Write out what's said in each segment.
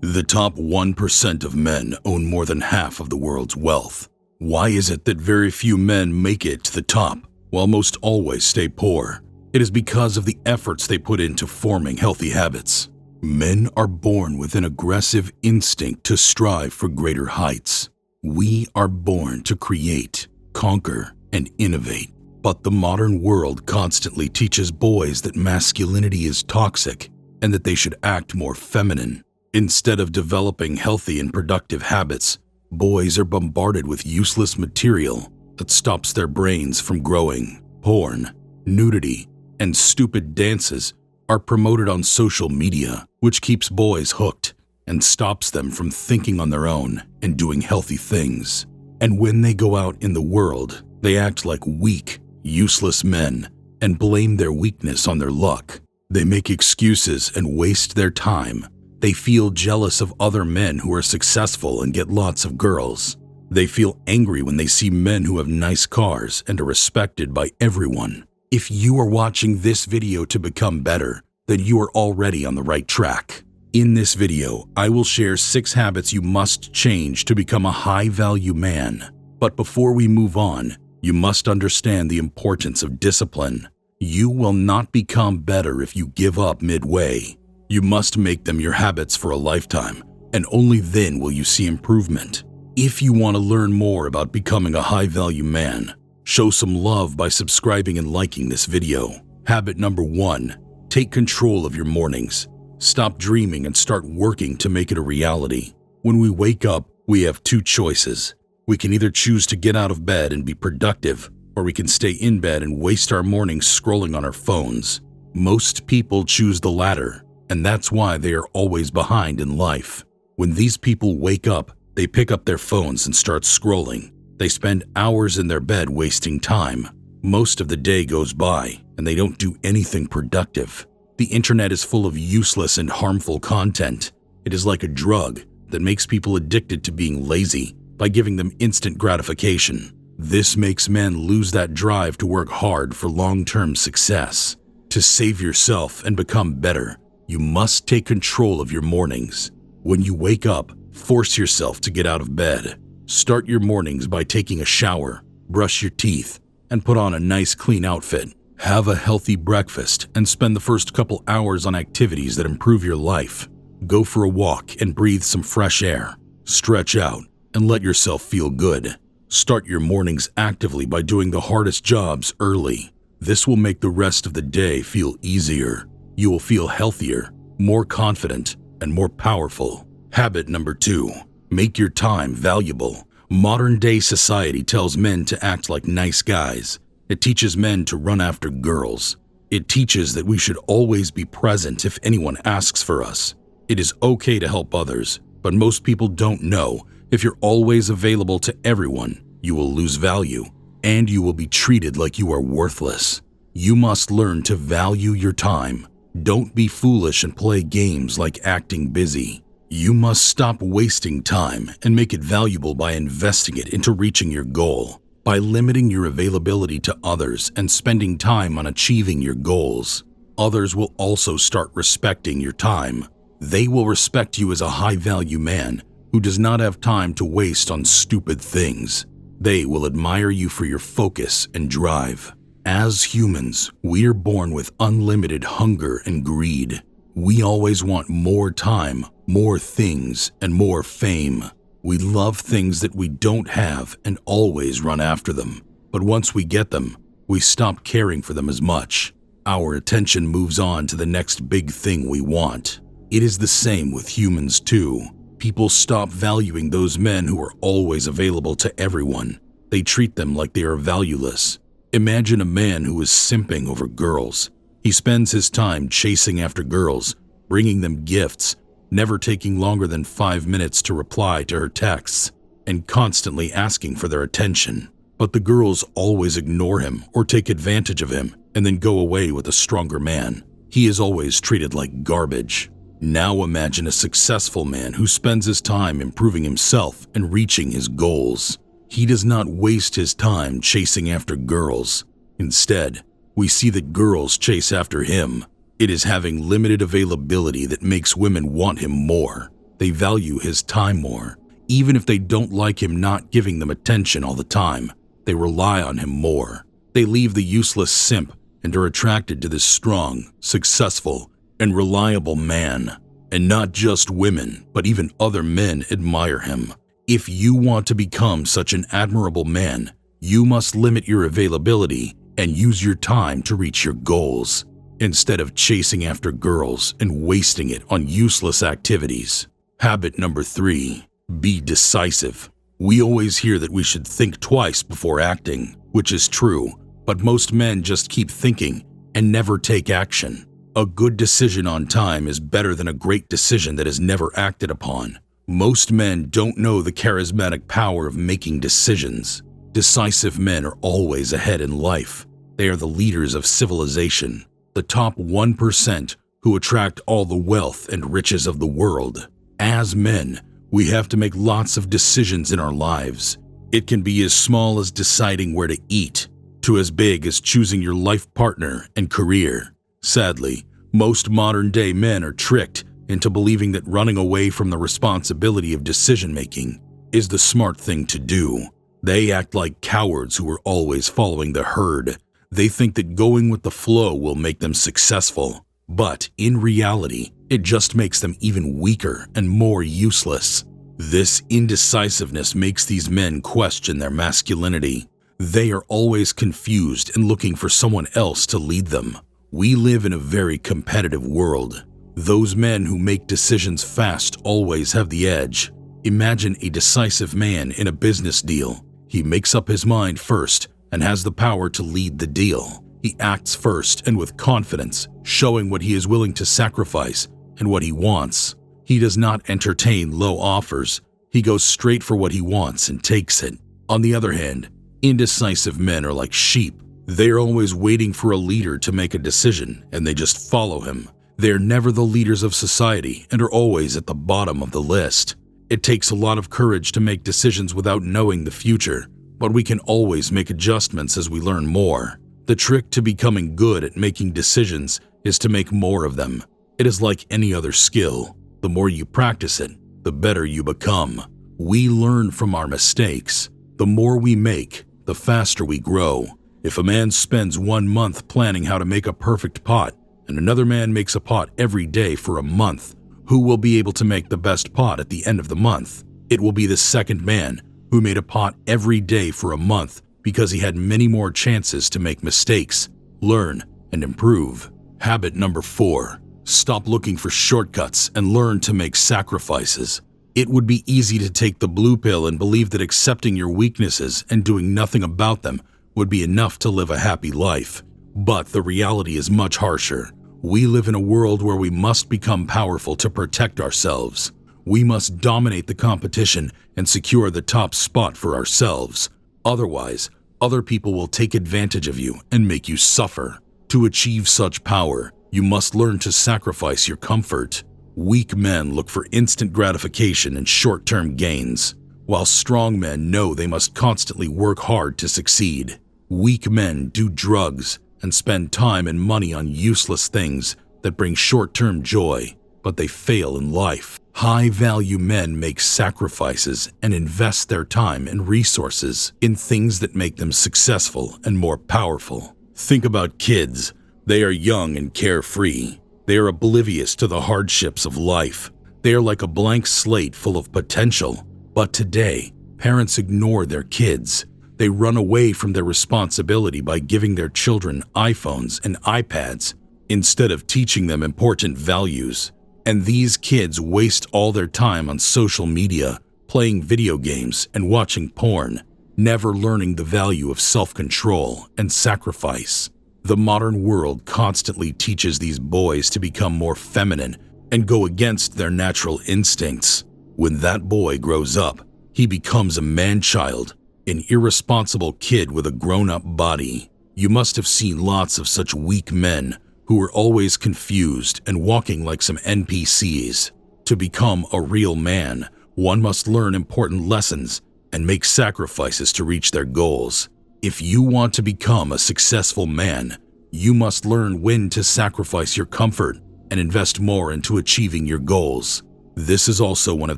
The top 1% of men own more than half of the world's wealth. Why is it that very few men make it to the top, while most always stay poor? It is because of the efforts they put into forming healthy habits. Men are born with an aggressive instinct to strive for greater heights. We are born to create, conquer, and innovate. But the modern world constantly teaches boys that masculinity is toxic and that they should act more feminine. Instead of developing healthy and productive habits, boys are bombarded with useless material that stops their brains from growing. Porn, nudity, and stupid dances are promoted on social media, which keeps boys hooked and stops them from thinking on their own and doing healthy things. And when they go out in the world, they act like weak, useless men and blame their weakness on their luck. They make excuses and waste their time. They feel jealous of other men who are successful and get lots of girls. They feel angry when they see men who have nice cars and are respected by everyone. If you are watching this video to become better, then you are already on the right track. In this video, I will share 6 habits you must change to become a high-value man. But before we move on, you must understand the importance of discipline. You will not become better if you give up midway. You must make them your habits for a lifetime, and only then will you see improvement. If you want to learn more about becoming a high-value man, show some love by subscribing and liking this video. Habit number 1, take control of your mornings. Stop dreaming and start working to make it a reality. When we wake up, we have 2 choices. We can either choose to get out of bed and be productive, or we can stay in bed and waste our mornings scrolling on our phones. Most people choose the latter, and that's why they are always behind in life. When these people wake up, they pick up their phones and start scrolling. They spend hours in their bed wasting time. Most of the day goes by, and they don't do anything productive. The internet is full of useless and harmful content. It is like a drug that makes people addicted to being lazy by giving them instant gratification. This makes men lose that drive to work hard for long-term success. To save yourself and become better, you must take control of your mornings. When you wake up, force yourself to get out of bed. Start your mornings by taking a shower, brush your teeth, and put on a nice clean outfit. Have a healthy breakfast and spend the first couple hours on activities that improve your life. Go for a walk and breathe some fresh air. Stretch out and let yourself feel good. Start your mornings actively by doing the hardest jobs early. This will make the rest of the day feel easier. You will feel healthier, more confident, and more powerful. Habit number 2, make your time valuable. Modern-day society tells men to act like nice guys. It teaches men to run after girls. It teaches that we should always be present if anyone asks for us. It is okay to help others, but most people don't know if you're always available to everyone, you will lose value, and you will be treated like you are worthless. You must learn to value your time. Don't be foolish and play games like acting busy. You must stop wasting time and make it valuable by investing it into reaching your goal. By limiting your availability to others and spending time on achieving your goals, others will also start respecting your time. They will respect you as a high-value man who does not have time to waste on stupid things. They will admire you for your focus and drive. As humans, we are born with unlimited hunger and greed. We always want more time, more things, and more fame. We love things that we don't have and always run after them. But once we get them, we stop caring for them as much. Our attention moves on to the next big thing we want. It is the same with humans too. People stop valuing those men who are always available to everyone. They treat them like they are valueless. Imagine a man who is simping over girls. He spends his time chasing after girls, bringing them gifts, never taking longer than 5 minutes to reply to her texts, and constantly asking for their attention. But the girls always ignore him or take advantage of him and then go away with a stronger man. He is always treated like garbage. Now imagine a successful man who spends his time improving himself and reaching his goals. He does not waste his time chasing after girls. Instead, we see that girls chase after him. It is having limited availability that makes women want him more. They value his time more. Even if they don't like him not giving them attention all the time, they rely on him more. They leave the useless simp and are attracted to this strong, successful, and reliable man. And not just women, but even other men admire him. If you want to become such an admirable man, you must limit your availability and use your time to reach your goals, instead of chasing after girls and wasting it on useless activities. Habit number 3, be decisive. We always hear that we should think twice before acting, which is true, but most men just keep thinking and never take action. A good decision on time is better than a great decision that is never acted upon. Most men don't know the charismatic power of making decisions. Decisive men are always ahead in life. They are the leaders of civilization, the top 1% who attract all the wealth and riches of the world. As men, we have to make lots of decisions in our lives. It can be as small as deciding where to eat, to as big as choosing your life partner and career. Sadly, most modern-day men are tricked into believing that running away from the responsibility of decision-making is the smart thing to do. They act like cowards who are always following the herd. They think that going with the flow will make them successful, but in reality, it just makes them even weaker and more useless. This indecisiveness makes these men question their masculinity. They are always confused and looking for someone else to lead them. We live in a very competitive world. Those men who make decisions fast always have the edge. Imagine a decisive man in a business deal. He makes up his mind first and has the power to lead the deal. He acts first and with confidence, showing what he is willing to sacrifice and what he wants. He does not entertain low offers. He goes straight for what he wants and takes it. On the other hand, indecisive men are like sheep. They are always waiting for a leader to make a decision and they just follow him. They are never the leaders of society and are always at the bottom of the list. It takes a lot of courage to make decisions without knowing the future, but we can always make adjustments as we learn more. The trick to becoming good at making decisions is to make more of them. It is like any other skill. The more you practice it, the better you become. We learn from our mistakes. The more we make, the faster we grow. If a man spends 1 month planning how to make a perfect pot, and another man makes a pot every day for a month, who will be able to make the best pot at the end of the month? It will be the second man who made a pot every day for a month because he had many more chances to make mistakes, learn, and improve. Habit number 4, stop looking for shortcuts and learn to make sacrifices. It would be easy to take the blue pill and believe that accepting your weaknesses and doing nothing about them would be enough to live a happy life. But the reality is much harsher. We live in a world where we must become powerful to protect ourselves. We must dominate the competition and secure the top spot for ourselves. Otherwise, other people will take advantage of you and make you suffer. To achieve such power, you must learn to sacrifice your comfort. Weak men look for instant gratification and short-term gains, while strong men know they must constantly work hard to succeed. Weak men do drugs and spend time and money on useless things that bring short-term joy, but they fail in life. High-value men make sacrifices and invest their time and resources in things that make them successful and more powerful. Think about kids. They are young and carefree. They are oblivious to the hardships of life. They are like a blank slate full of potential. But today, parents ignore their kids. They run away from their responsibility by giving their children iPhones and iPads instead of teaching them important values. And these kids waste all their time on social media, playing video games and watching porn, never learning the value of self-control and sacrifice. The modern world constantly teaches these boys to become more feminine and go against their natural instincts. When that boy grows up, he becomes a man-child, an irresponsible kid with a grown-up body. You must have seen lots of such weak men who are always confused and walking like some NPCs. To become a real man, one must learn important lessons and make sacrifices to reach their goals. If you want to become a successful man, you must learn when to sacrifice your comfort and invest more into achieving your goals. This is also one of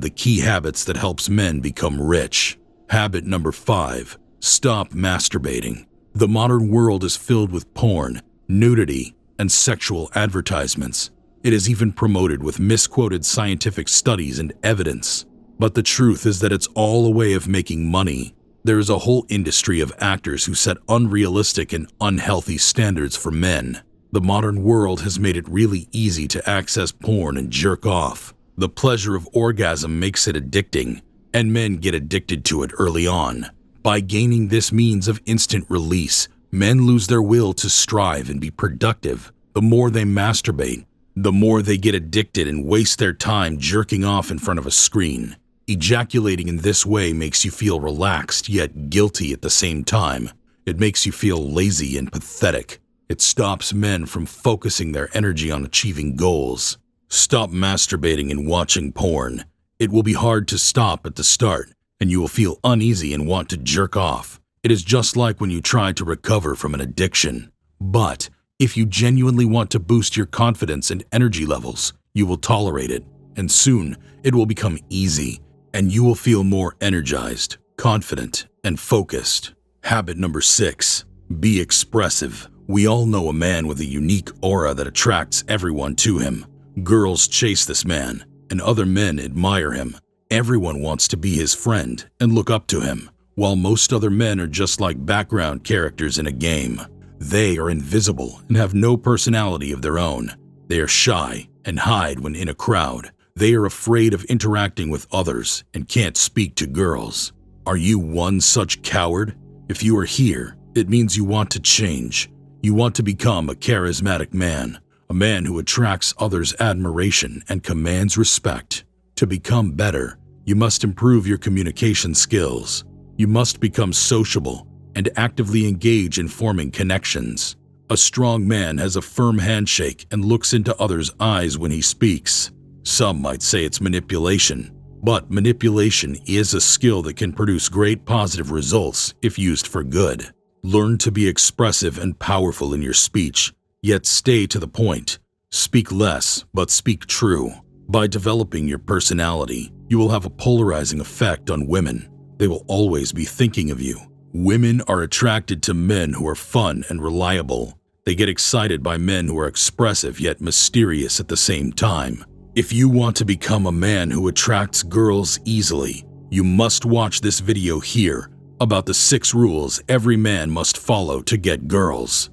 the key habits that helps men become rich. Habit number 5. Stop masturbating. The modern world is filled with porn, nudity, and sexual advertisements. It is even promoted with misquoted scientific studies and evidence. But the truth is that it's all a way of making money. There is a whole industry of actors who set unrealistic and unhealthy standards for men. The modern world has made it really easy to access porn and jerk off. The pleasure of orgasm makes it addicting, and men get addicted to it early on. By gaining this means of instant release, men lose their will to strive and be productive. The more they masturbate, the more they get addicted and waste their time jerking off in front of a screen. Ejaculating in this way makes you feel relaxed yet guilty at the same time. It makes you feel lazy and pathetic. It stops men from focusing their energy on achieving goals. Stop masturbating and watching porn. It will be hard to stop at the start, and you will feel uneasy and want to jerk off. It is just like when you try to recover from an addiction. But if you genuinely want to boost your confidence and energy levels, you will tolerate it, and soon it will become easy, and you will feel more energized, confident, and focused. Habit number 6. Be expressive. We all know a man with a unique aura that attracts everyone to him. Girls chase this man, and other men admire him. Everyone wants to be his friend and look up to him, while most other men are just like background characters in a game. They are invisible and have no personality of their own. They are shy and hide when in a crowd. They are afraid of interacting with others and can't speak to girls. Are you one such coward? If you are here, it means you want to change. You want to become a charismatic man, a man who attracts others' admiration and commands respect. To become better, you must improve your communication skills. You must become sociable and actively engage in forming connections. A strong man has a firm handshake and looks into others' eyes when he speaks. Some might say it's manipulation, but manipulation is a skill that can produce great positive results if used for good. Learn to be expressive and powerful in your speech, yet stay to the point. Speak less, but speak true. By developing your personality, you will have a polarizing effect on women. They will always be thinking of you. Women are attracted to men who are fun and reliable. They get excited by men who are expressive yet mysterious at the same time. If you want to become a man who attracts girls easily, you must watch this video here about the 6 rules every man must follow to get girls.